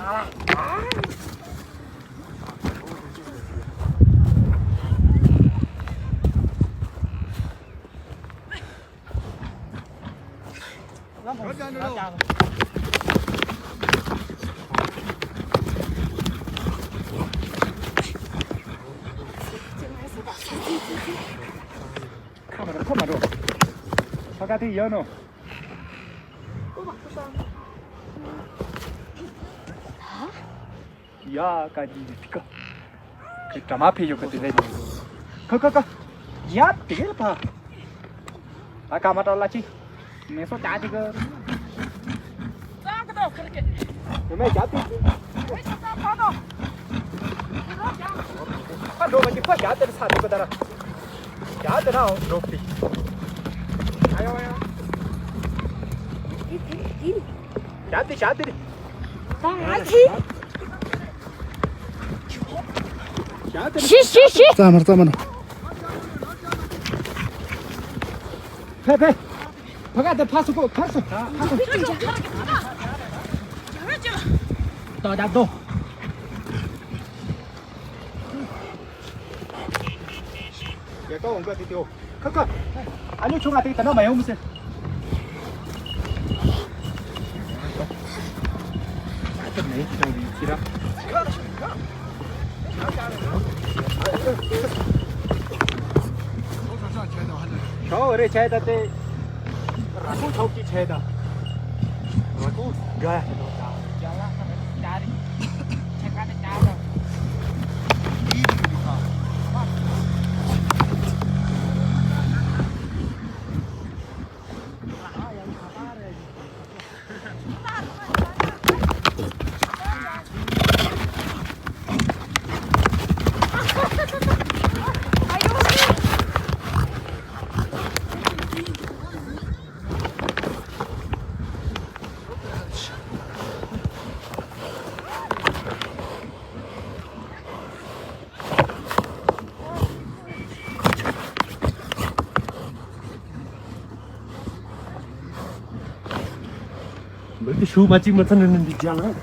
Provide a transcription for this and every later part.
카메라 바깥에 연어 야 까지 피까 그 드라마피 juga tu tadi kau ya tinggal apa agak mata lagi meso cari ke memang jatuh kan dua macam apa jatuh satu ke darah jatuh now ropi ayo jatuh lagi 쉬. 잠깐만. 배. 바깥에 파수고 파수. 또 잡도. 얘가 온거 뒤로. 커커. 아니 총아 되겠다. 너 많이 오면서. 네, 저기 기라. 저 어레 제다 때 라고 저기 제다 라고 가 berarti show macam-macam di jalan.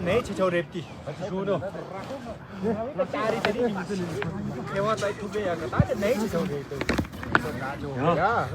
네이치 저 랩디 주노 짜리 데리 무슨 대화 따위 두개야 나한테 네이치 저 랩디 야